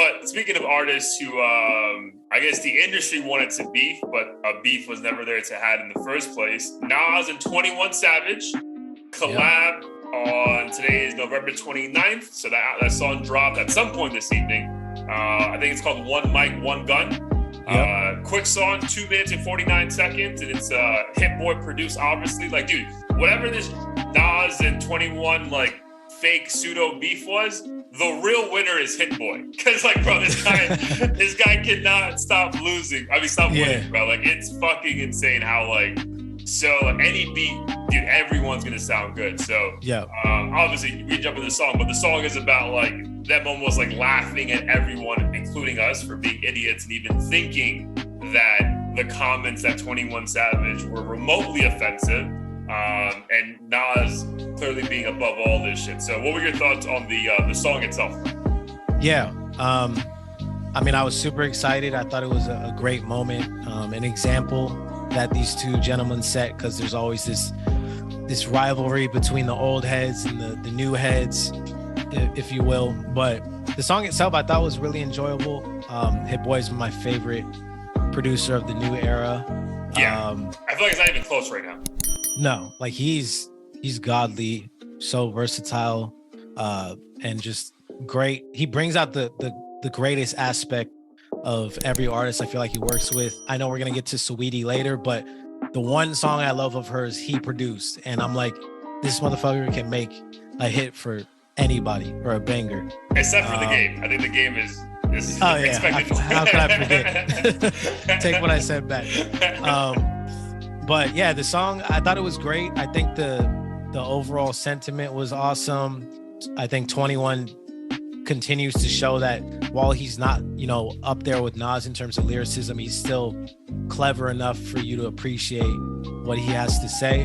But speaking of artists who, I guess the industry wanted to beef, but a beef was never there to have in the first place. Nas and 21 Savage collab on today is November 29th. So that song dropped at some point this evening. I think it's called One Mic, One Gun. Quick song, 2 minutes and 49 seconds, and it's Hit Boy produced, obviously. Like, dude, whatever this Nas and 21 like fake pseudo beef was, the real winner is Hit Boy. Cause like, bro, this guy cannot stop losing. I mean, stop winning, bro. Like, it's fucking insane how like any beat, dude, everyone's gonna sound good. So obviously we jump into the song, but the song is about like them almost like laughing at everyone, including us, for being idiots and even thinking that the comments that 21 Savage were remotely offensive, and Nas clearly being above all this shit. So what were your thoughts on the song itself? I mean, I was super excited. I thought it was a great moment, an example that these two gentlemen set, because there's always this rivalry between the old heads and the new heads, if you will. But the song itself I thought was really enjoyable. Hit Boy is my favorite producer of the new era. I feel like it's not even close right now. No, like he's godly, so versatile, and just great. He brings out the greatest aspect of every artist I feel like he works with. I know we're gonna get to Saweetie later, but the one song I love of hers he produced, and I'm like, this motherfucker can make a hit for anybody or a banger. Except for The Game. I think The Game is expected. How could I forget? Take what I said back. But yeah, the song, I thought it was great. I think the overall sentiment was awesome. I think 21 continues to show that while he's not, up there with Nas in terms of lyricism, he's still clever enough for you to appreciate what he has to say.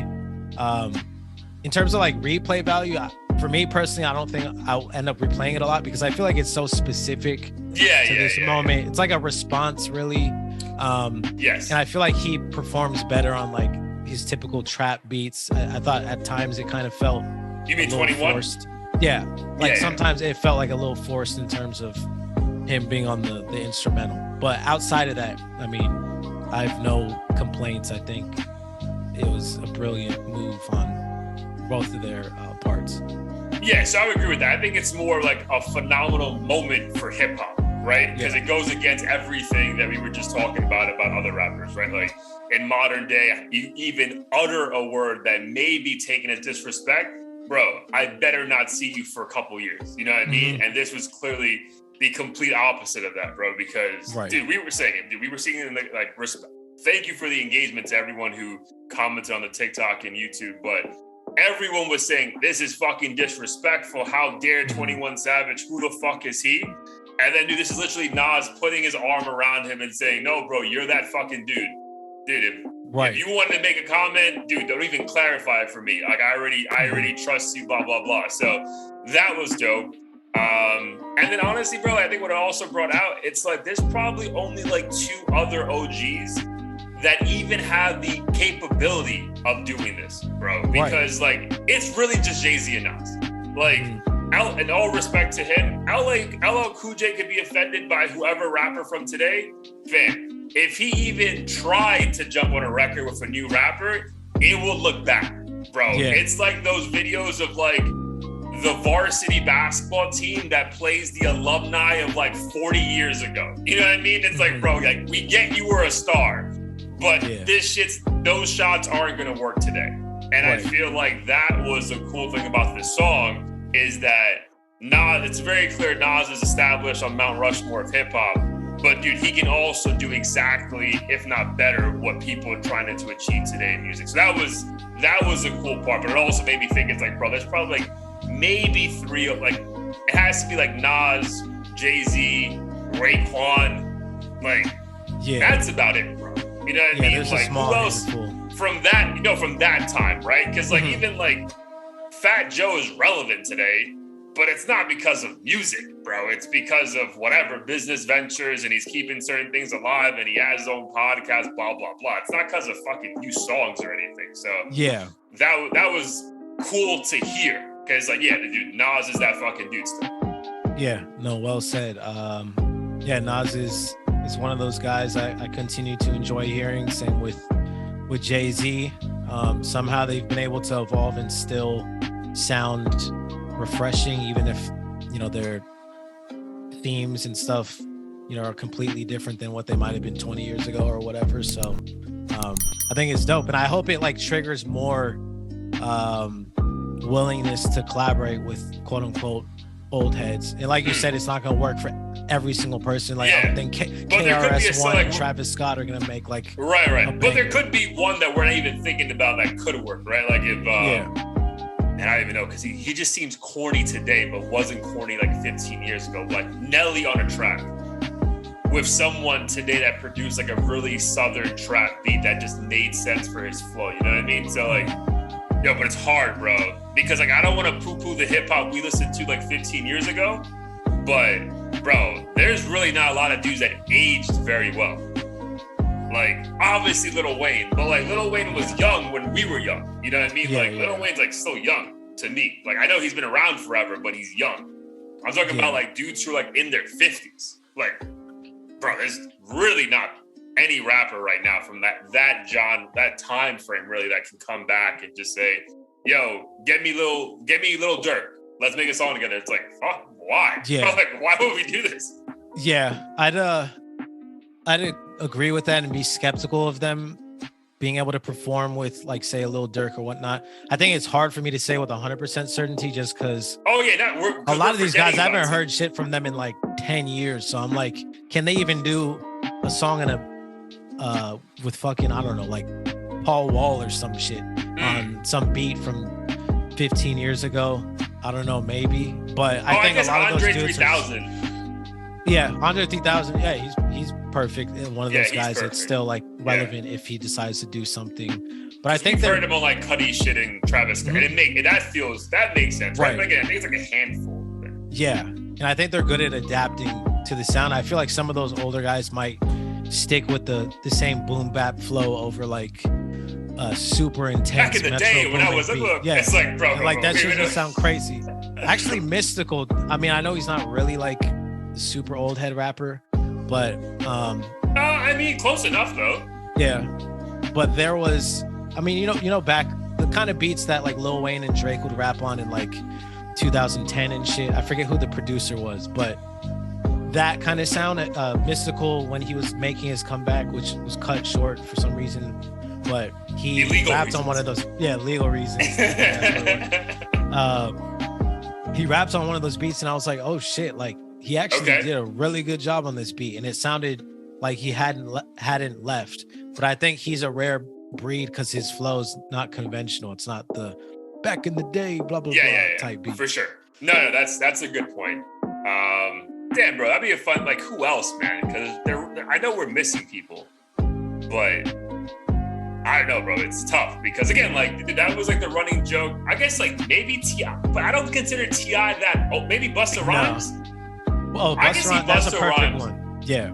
In terms of like replay value, for me personally, I don't think I'll end up replaying it a lot because I feel like it's so specific to this moment. It's like a response, really. Yes. And I feel like he performs better on like his typical trap beats. I thought at times it kind of felt You mean 21? forced. Sometimes it felt like a little forced in terms of him being on the instrumental. But outside of that, I mean, I have no complaints. I think it was a brilliant move on both of their parts. Yeah, so I would agree with that. I think it's more like a phenomenal moment for hip hop, right? Because it goes against everything that we were just talking about other rappers, right? Like in modern day, you even utter a word that may be taken as disrespect, bro, I better not see you for a couple years. You know what I mean? And this was clearly the complete opposite of that, bro, because dude, we were saying like respect. Thank you for the engagement to everyone who commented on the TikTok and YouTube, but everyone was saying, this is fucking disrespectful. How dare 21 Savage? Who the fuck is he? And then, dude, this is literally Nas putting his arm around him and saying, no, bro, you're that fucking dude. Dude, if you wanted to make a comment, dude, don't even clarify it for me. Like, I already trust you, blah, blah, blah. So that was dope. And then honestly, bro, I think what it also brought out, it's like there's probably only like 2 other OGs that even have the capability of doing this, bro. Because like it's really just Jay-Z and Nas. Like, in all respect to him, LL Cool J could be offended by whoever rapper from today. Fam, if he even tried to jump on a record with a new rapper, it will look bad, bro. Yeah. It's like those videos of like the varsity basketball team that plays the alumni of like 40 years ago. You know what I mean? It's like, bro, like we get you were a star, but those shots aren't gonna work today. And I feel like that was the cool thing about this song is that Nas, it's very clear Nas is established on Mount Rushmore of hip hop, but dude, he can also do exactly, if not better, what people are trying to achieve today in music. So that was a cool part, but it also made me think it's like, bro, there's probably like maybe 3, like it has to be like Nas, Jay-Z, Raekwon, like that's about it, bro. You know what I mean? Like who else from that time, right? Because like even like Fat Joe is relevant today, but it's not because of music, bro. It's because of whatever business ventures, and he's keeping certain things alive, and he has his own podcast, blah blah blah. It's not because of fucking new songs or anything. So that was cool to hear, because like dude, Nas is that fucking dude still. Yeah, no, well said. Yeah, Nas is one of those guys I continue to enjoy hearing. Same with Jay-Z. Somehow they've been able to evolve and still sound refreshing, even if, you know, their themes and stuff, you know, are completely different than what they might have been 20 years ago or whatever. So I think it's dope. And I hope it like triggers more willingness to collaborate with quote unquote old heads. And like you said, it's not going to work for every single person. Like I don't think KRS-One and Travis Scott are going to make like right. But there could be one that we're not even thinking about that could work, right? Like if and I don't even know, because he just seems corny today, but wasn't corny like 15 years ago. Like Nelly on a track with someone today that produced like a really southern trap beat that just made sense for his flow. You know what I mean? So like, yo, but it's hard, bro, because like I don't want to poo-poo the hip hop we listened to like 15 years ago, but bro, there's really not a lot of dudes that aged very well. Like obviously Lil Wayne, but like Lil Wayne was young when we were young. You know what I mean? Lil Wayne's like still young to me. Like I know he's been around forever, but he's young. I'm talking about like dudes who are like in their 50s. Like, bro, there's really not any rapper right now from that time frame really that can come back and just say, yo, get me Lil Durk. Let's make a song together. It's like, fuck, why? Yeah. Bro, like, why would we do this? Yeah, I'd agree with that and be skeptical of them being able to perform with like say a Lil Durk or whatnot. I think it's hard for me to say with 100% certainty just because a lot of these guys, I haven't heard shit from them in like 10 years. So I'm like, can they even do a song in a with fucking, I don't know, like Paul Wall or some shit on some beat from 15 years ago? I don't know, maybe. But I think a lot of those dudes 3000. Yeah, Andre 3000. Yeah, he's perfect. And one of those guys that's still like relevant if he decides to do something. But I think we've heard him on like Cudi shit and Travis Scott, and that makes sense, right? Like, I think it's like a handful. Yeah, and I think they're good at adapting to the sound. I feel like some of those older guys might stick with the same boom bap flow over like super intense. Back in the day when I was it's like, bro, like that shit would sound crazy. Actually, Mystical. I mean, I know he's not really like super old head rapper, but I mean close enough though. Yeah, but there was, I mean, you know back the kind of beats that like Lil Wayne and Drake would rap on in like 2010 and shit. I forget who the producer was, but that kind of sound, Mystical, when he was making his comeback, which was cut short for some reason, but he rapped on one of those legal reasons. He raps on one of those beats and I was like, oh shit, like he actually did a really good job on this beat, and it sounded like he hadn't left. But I think he's a rare breed because his flow's not conventional. It's not the back in the day blah blah blah type beat. For sure. No, that's a good point. Damn, bro, that'd be a fun. Like, who else, man? Because I know we're missing people, but I don't know, bro. It's tough because again, like that was like the running joke. I guess like maybe T.I., but I don't consider T.I. that. Oh, maybe Busta Rhymes. Well, Busta Rhymes, that's a perfect one. Yeah.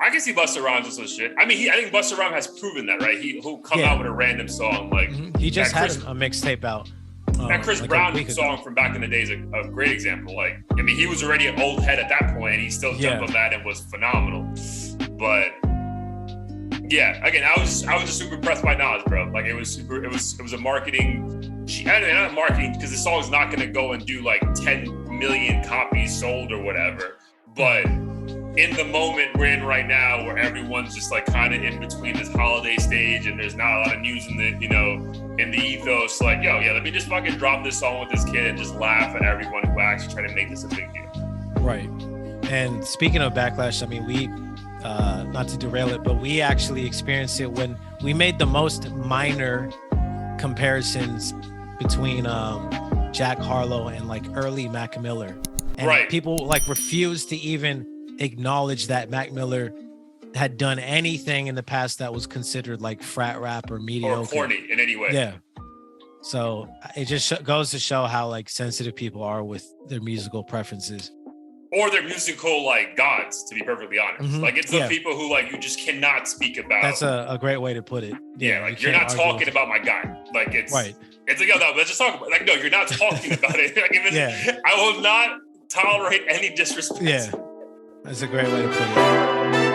I can see Busta Rhymes with some shit. I mean, I think Busta Rhymes has proven that, right? He'll come out with a random song like he just had a mixtape out. That Chris like Brown song from back in the day is a great example. Like, I mean, he was already an old head at that point, and he still jumped on that and was phenomenal. But yeah, again, I was just super impressed by Nas, bro. Like, it was a marketing. Not marketing because the song's not gonna go and do like 10 million copies sold or whatever, but in the moment we're in right now where everyone's just like kind of in between this holiday stage and there's not a lot of news in the ethos, like, yo, let me just fucking drop this song with this kid and just laugh at everyone who actually try to make this a big deal. Right. And speaking of backlash, I mean, we not to derail it, but we actually experienced it when we made the most minor comparisons between Jack Harlow and like early Mac Miller, and people like refused to even acknowledge that Mac Miller had done anything in the past that was considered like frat rap or mediocre or corny in any way. Yeah. So it just goes to show how like sensitive people are with their musical preferences. Or their musical like gods, to be perfectly honest. Like it's the people who like you just cannot speak about. That's a great way to put it. Yeah, like you're not talking about my guy. Like it's It's like, yo, no, let's just talk about it. Like, no, you're not talking about it. Like, I will not tolerate any disrespect. Yeah. That's a great way to put it.